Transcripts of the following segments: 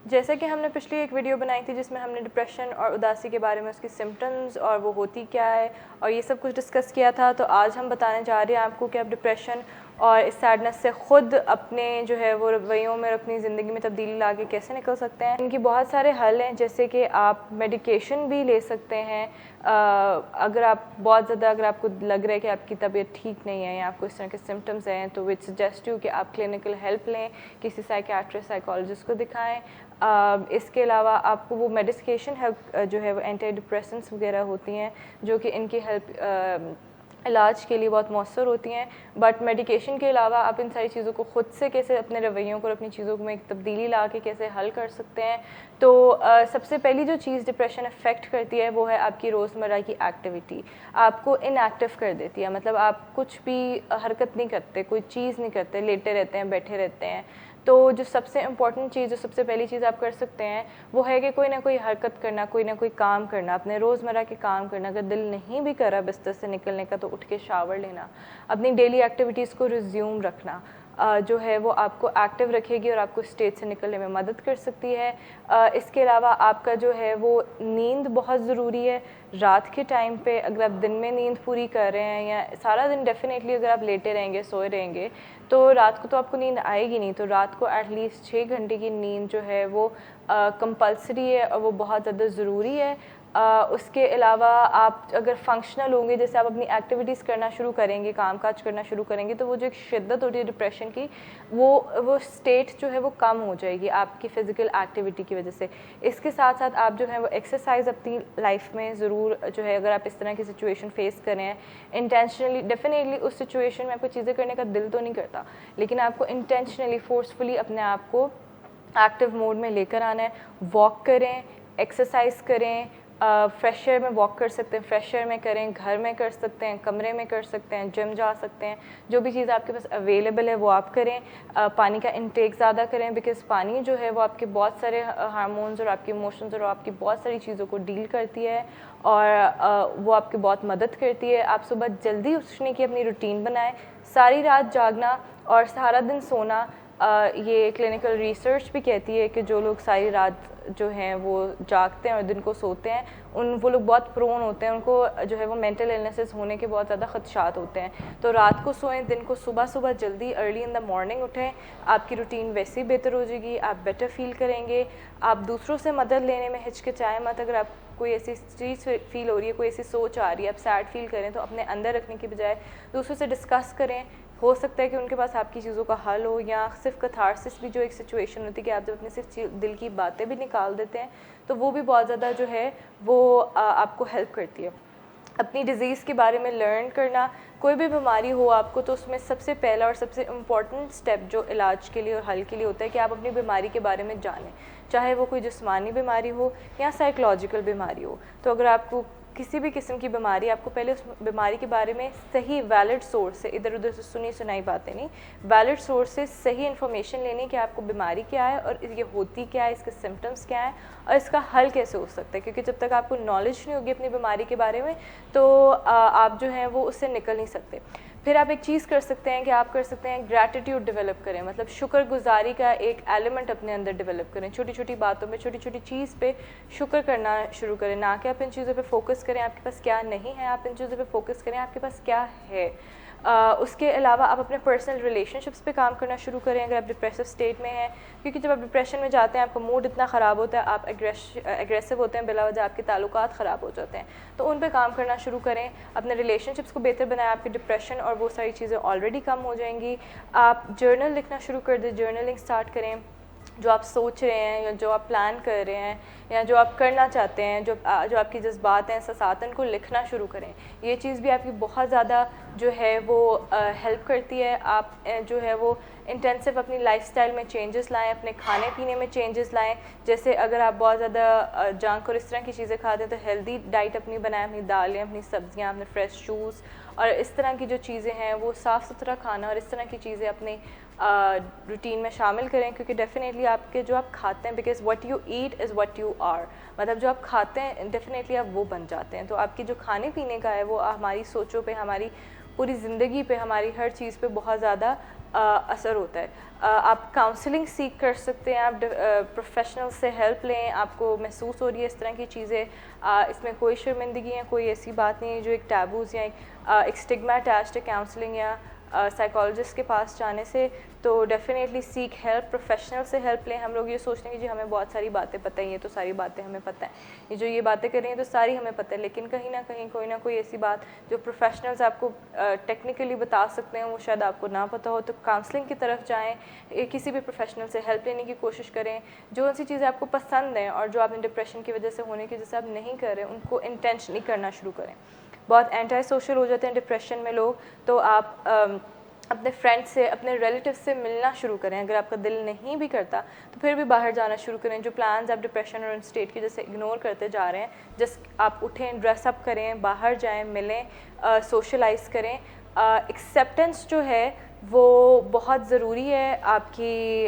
जैसे कि हमने पिछली एक वीडियो बनाई थी जिसमें हमने डिप्रेशन और उदासी के बारे में, उसकी सिम्टम्स और वो होती क्या है और ये सब कुछ डिस्कस किया था। तो आज हम बताने जा रहे हैं आपको कि आप डिप्रेशन और इस सैडनेस से ख़ुद अपने जो है वो रवैयों में, अपनी ज़िंदगी में तब्दीली ला के कैसे निकल सकते हैं। इनकी बहुत सारे हल हैं, जैसे कि आप मेडिकेशन भी ले सकते हैं। अगर आप बहुत ज़्यादा, अगर आपको लग रहा है कि आपकी तबीयत ठीक नहीं है या आपको इस तरह के सिम्टम्स हैं, तो विच सजेस्ट यू कि आप क्लिनिकल हेल्प लें, किसी साइकियाट्रिस्ट, साइकोलॉजिस्ट को दिखाएं। इसके अलावा आपको वो मेडिकेशन हेल्प जो है वो एंटी डिप्रेसेंट्स वगैरह होती हैं जो कि इनकी हेल्प इलाज के लिए बहुत मौसर होती हैं। बट मेडिकेशन के अलावा आप इन सारी चीज़ों को ख़ुद से कैसे अपने रवैयों को, अपनी चीज़ों में एक तब्दीली ला के कैसे हल कर सकते हैं। तो सबसे पहली जो चीज़ डिप्रेशन अफेक्ट करती है वो है आपकी रोज़मर्रा की एक्टिविटी। आपको इनएक्टिव कर देती है, मतलब आप कुछ भी हरकत नहीं करते, कोई चीज़ नहीं करते, लेटे रहते हैं, बैठे रहते हैं। तो जो सबसे इम्पॉर्टेंट चीज़, जो सबसे पहली चीज़ आप कर सकते हैं वो है कि कोई ना कोई हरकत करना, कोई ना कोई काम करना, अपने रोज़मर्रा के काम करना। अगर दिल नहीं भी कर रहा बिस्तर से निकलने का तो उठ के शावर लेना, अपनी डेली एक्टिविटीज़ को रिज्यूम रखना जो है वो आपको एक्टिव रखेगी और आपको स्टेज से निकलने में मदद कर सकती है। इसके अलावा आपका जो है वो नींद बहुत ज़रूरी है। रात के टाइम पे अगर आप दिन में नींद पूरी कर रहे हैं या सारा दिन डेफिनेटली अगर आप लेटे रहेंगे, सोए रहेंगे, तो रात को तो आपको नींद आएगी नहीं। तो रात को एटलीस्ट 6 घंटे की नींद जो है वो कंपल्सरी है और वो बहुत ज़्यादा ज़रूरी है। उसके अलावा आप अगर फंक्शनल होंगे, जैसे आप अपनी एक्टिविटीज़ करना शुरू करेंगे, काम काज करना शुरू करेंगे, तो वो जो एक शिद्दत होती है डिप्रेशन की, वो स्टेट जो है वो कम हो जाएगी आपकी फ़िज़िकल एक्टिविटी की वजह से। इसके साथ साथ आप जो है वो एक्सरसाइज अपनी लाइफ में ज़रूर जो है, अगर आप इस तरह की सिचुएशन फेस कर रहे हैं इंटेंशनली, डेफिनेटली उस सिचुएशन में आपको चीज़ें करने का दिल तो नहीं करता, लेकिन आपको इंटेंशनली, फोर्सफुली अपने आप को एक्टिव मोड में लेकर आना है। वॉक करें, एक्सरसाइज करें, फ्रेश एयर में वॉक कर सकते हैं, फ्रेश एयर में करें, घर में कर सकते हैं, कमरे में कर सकते हैं, जिम जा सकते हैं, जो भी चीज़ आपके पास अवेलेबल है वो आप करें। पानी का इंटेक ज़्यादा करें, बिकॉज़ पानी जो है वो आपके बहुत सारे हार्मोन्स और आपके इमोशंस और आपकी बहुत सारी चीज़ों को डील करती है और वो आपकी बहुत मदद करती है। आप सुबह जल्दी उठने की अपनी रूटीन बनाएं। सारी रात जागना और सारा दिन सोना, ये क्लिनिकल रिसर्च भी कहती है कि जो लोग सारी रात जो हैं वो जागते हैं और दिन को सोते हैं, वो लोग बहुत प्रोन होते हैं, उनको जो है वो मेंटल इलनेसेस होने के बहुत ज़्यादा खदशात होते हैं। तो रात को सोएं, दिन को सुबह जल्दी अर्ली इन द मॉर्निंग उठें, आपकी रूटीन वैसे ही बेहतर हो जाएगी, आप बेटर फील करेंगे। आप दूसरों से मदद लेने में हिचकिचाएं मत। अगर आप कोई ऐसी चीज़ फील हो रही है, कोई ऐसी सोच आ रही है, आप सैड फील करें, तो अपने अंदर रखने की बजाय दूसरों से डिस्कस करें। हो सकता है कि उनके पास आपकी चीज़ों का हल हो, या सिर्फ कथारसिस भी जो एक सिचुएशन होती है कि आप जब अपने सिर्फ दिल की बातें भी निकाल देते हैं, तो वो भी बहुत ज़्यादा जो है वो आपको हेल्प करती है। अपनी डिज़ीज़ के बारे में लर्न करना, कोई भी बीमारी हो आपको, तो उसमें सबसे पहला और सबसे इम्पॉर्टेंट स्टेप जो इलाज के लिए और हल के लिए होता है कि आप अपनी बीमारी के बारे में जानें, चाहे वो कोई जिस्मानी बीमारी हो या साइकोलॉजिकल बीमारी हो। तो अगर आपको किसी भी किस्म की बीमारी, आपको पहले उस बीमारी के बारे में सही वैलिड सोर्स से, इधर उधर से सुनी सुनाई बातें नहीं, वैलिड सोर्स से सही इन्फॉर्मेशन लेनी कि आपको बीमारी क्या है और ये होती क्या है, इसके सिम्टम्स क्या हैं और इसका हल कैसे हो सकता है। क्योंकि जब तक आपको नॉलेज नहीं होगी अपनी बीमारी के बारे में, तो आप जो हैं वो उससे निकल नहीं सकते। फिर आप एक चीज़ कर सकते हैं कि आप कर सकते हैं ग्रैटिट्यूड डेवलप करें, मतलब शुक्रगुजारी का एक एलिमेंट अपने अंदर डेवलप करें। छोटी छोटी बातों में, छोटी छोटी चीज़ पे शुक्र करना शुरू करें, ना कि आप इन चीज़ों पे फोकस करें आपके पास क्या नहीं है, आप इन चीज़ों पे फोकस करें आपके पास क्या है। उसके अलावा आप अपने पर्सनल रिलेशनशिप्स पे काम करना शुरू करें अगर आप डिप्रेसिव स्टेट में हैं, क्योंकि जब आप डिप्रेशन में जाते हैं आपका मूड इतना ख़राब होता है, आप एग्रेसिव होते हैं, बिला वजह आपके ताल्लुकात ख़राब हो जाते हैं। तो उन पे काम करना शुरू करें, अपने रिलेशनशिप्स को बेहतर बनाएं, आपकी डिप्रेशन और वो सारी चीज़ें ऑलरेडी कम हो जाएंगी। आप जर्नल लिखना शुरू कर दें, जर्नलिंग स्टार्ट करें, जो आप सोच रहे हैं या जो आप प्लान कर रहे हैं या जो आप करना चाहते हैं, जो आपकी जज्बात हैं, एहसासात, उनको लिखना शुरू करें। ये चीज़ भी आपकी बहुत ज़्यादा जो है वो हेल्प करती है। आप जो है वो इंटेंसिव अपनी लाइफस्टाइल में चेंजेस लाएं, अपने खाने पीने में चेंजेस लाएं। जैसे अगर आप बहुत ज़्यादा जंक और इस तरह की चीज़ें खाते हैं तो हेल्दी डाइट अपनी बनाएं, अपनी दालें, अपनी सब्जियां, अपने फ्रेश जूस और इस तरह की जो चीज़ें हैं वो साफ़ सुथरा खाना और इस तरह की चीज़ें अपनी रूटीन में शामिल करें। क्योंकि डेफिनेटली आपके जो आप खाते हैं, because what you eat is what you are, मतलब जो आप खाते हैं डेफिनेटली आप वो बन जाते हैं। तो आपकी जो खाने पीने का है वो हमारी सोचों पे, हमारी पूरी ज़िंदगी पे, हमारी हर चीज़ पे बहुत ज़्यादा असर होता है। आप काउंसलिंग सीख कर सकते हैं, आप प्रोफेशनल से हेल्प लें, आपको महसूस हो रही है इस तरह की चीज़ें, इसमें कोई शर्मिंदगी या कोई ऐसी बात नहीं है जो एक टैबूज़ या एक स्टिग्मा अटैच्ड है काउंसलिंग या साइकोलॉजिस्ट के पास जाने से। तो डेफिनेटली सीख हेल्प, प्रोफेशनल से हेल्प लें। हम लोग ये सोचते हैं कि जी हमें बहुत सारी बातें पता ही हैं, तो सारी बातें हमें पता है, ये जो ये बातें कर रही हैं तो सारी हमें पता है, लेकिन कहीं ना कहीं कोई ना कोई ऐसी बात जो प्रोफेशनल्स आपको टेक्निकली बता सकते हैं वो शायद आपको ना पता हो। तो काउंसलिंग की तरफ जाएँ, किसी भी प्रोफेशनल से हेल्प लेने की कोशिश करें। जो ऐसी चीज़ें आपको पसंद हैं और जो आपने डिप्रेशन की वजह से होने की वजह से आप नहीं कर रहे, उनको इंटेंशनली करना शुरू करें। बहुत एंटी सोशल हो जाते हैं डिप्रेशन में लोग, तो आप अपने फ्रेंड्स से, अपने रिलेटिव से मिलना शुरू करें। अगर आपका दिल नहीं भी करता तो फिर भी बाहर जाना शुरू करें। जो प्लान्स आप डिप्रेशन और स्टेट की जैसे इग्नोर करते जा रहे हैं, जस्ट आप उठें, ड्रेसअप करें, बाहर जाएं, मिलें, सोशलाइज करें। एक्सेप्टेंस जो है वो बहुत ज़रूरी है आपकी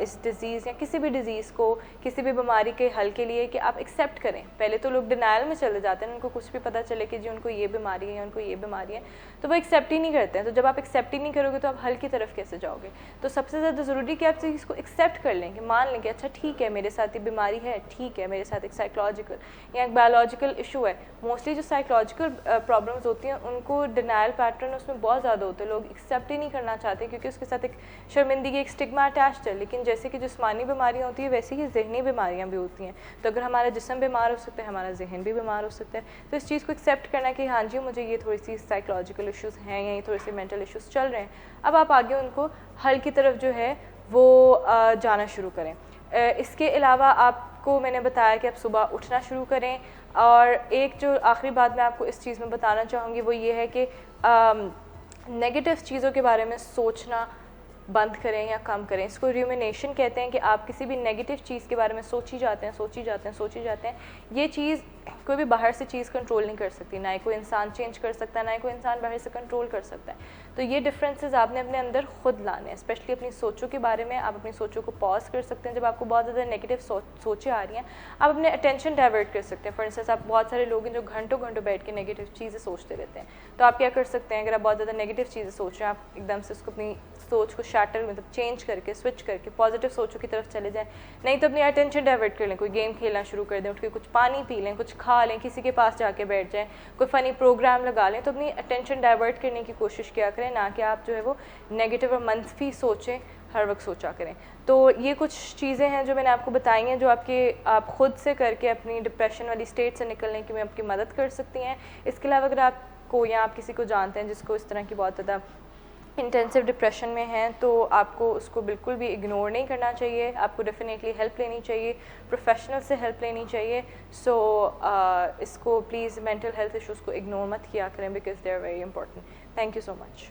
इस डिज़ीज़ या किसी भी डिज़ीज़ को, किसी भी बीमारी के हल के लिए, कि आप एक्सेप्ट करें। पहले तो लोग डिनाइल में चले जाते हैं, उनको कुछ भी पता चले कि जी उनको ये बीमारी है या उनको ये बीमारी है, तो वो एक्सेप्ट ही नहीं करते हैं। तो जब आप एक्सेप्ट ही नहीं करोगे तो आप हल की तरफ कैसे जाओगे? तो सबसे ज़्यादा ज़रूरी कि आप चीज़ को एक्सेप्ट कर लें, कि मान लें कि अच्छा ठीक है मेरे साथ ये बीमारी है, ठीक है मेरे साथ एक साइकोलॉजिकल या एक बायोलॉजिकल इशू है। मोस्टली जो साइकोलॉजिकल प्रॉब्लम्स होती हैं उनको डिनाइल पैटर्न उसमें बहुत ज़्यादा होते हैं, लोग एक्सेप्ट ही नहीं करना चाहते क्योंकि उसके साथ एक शर्मिंदगी, एक स्टिग्मा अटैच्ड है। लेकिन जैसे कि जिस्मानी बीमारियाँ होती है वैसे ही जहनी बीमारियाँ भी होती हैं। तो अगर हमारा जिस्म बीमार हो सकता है, हमारा जहन भी बीमार हो सकता है। तो इस चीज़ को एक्सेप्ट करना कि हाँ जी मुझे ये थोड़ी सी साइकोलॉजिकल इशूज़ हैं या ये थोड़े से मेंटल इशूज़ चल रहे हैं, अब आप आगे उनको हल की तरफ जो है वो जाना शुरू करें। इसके अलावा आपको मैंने बताया कि आप सुबह उठना शुरू करें। और एक जो आखिरी बात मैं आपको इस चीज़ में बताना चाहूँगी वो ये है कि नेगेटिव चीज़ों के बारे में सोचना बंद करें या कम करें। इसको रूमिनेशन कहते हैं, कि आप किसी भी नेगेटिव चीज़ के बारे में सोची जाते हैं। ये चीज़ कोई भी बाहर से चीज़ कंट्रोल नहीं कर सकती, ना ही कोई इंसान चेंज कर सकता है, ना ही कोई इंसान बाहर से कंट्रोल कर सकता है। तो ये डिफरेंसेस आपने अपने अंदर खुद लाने हैं, स्पेशली अपनी सोचों के बारे में। आप अपनी सोचों को पॉज कर सकते हैं। जब आपको बहुत ज़्यादा नेगेटिव सोचें आ रही हैं, आप अपने अटेंशन डाइवर्ट कर सकते हैं। फॉर इंस्टेंस आप बहुत सारे लोग हैं जो घंटों घंटों बैठ के नेगेटिव चीज़ें सोचते रहते हैं, तो आप क्या कर सकते हैं, अगर आप बहुत ज़्यादा नेगेटिव चीज़ें सोच रहे हैं, आप एकदम से उसको अपनी सोच को शैटर मतलब चेंज करके, स्विच करके पॉजिटिव सोचों की तरफ चले जाएं। नहीं तो अपनी अटेंशन डाइवर्ट कर लें, कोई गेम खेलना शुरू कर दें, उठ के कुछ पानी पी लें, कुछ खा लें, किसी के पास जाके बैठ जाएं, कोई फ़नी प्रोग्राम लगा लें। तो अपनी अटेंशन डाइवर्ट करने की कोशिश किया करें, ना कि आप जो है वो नेगेटिव और मंफी सोचें हर वक्त सोचा करें। तो ये कुछ चीज़ें हैं जो मैंने आपको बताई हैं, जो आप खुद से करके अपनी डिप्रेशन वाली स्टेट से निकलने की में आपकी मदद कर सकती हैं। इसके अलावा अगर आपको या आप किसी को जानते हैं जिसको इस तरह की बहुत ज़्यादा इंटेंसिव डिप्रेशन में हैं, तो आपको उसको बिल्कुल भी इग्नोर नहीं करना चाहिए। आपको डेफिनेटली हेल्प लेनी चाहिए, प्रोफेशनल से हेल्प लेनी चाहिए। सो इसको प्लीज़ मेंटल हेल्थ इश्यूज़ को इग्नोर मत किया करें, because they are very important. Thank you so much.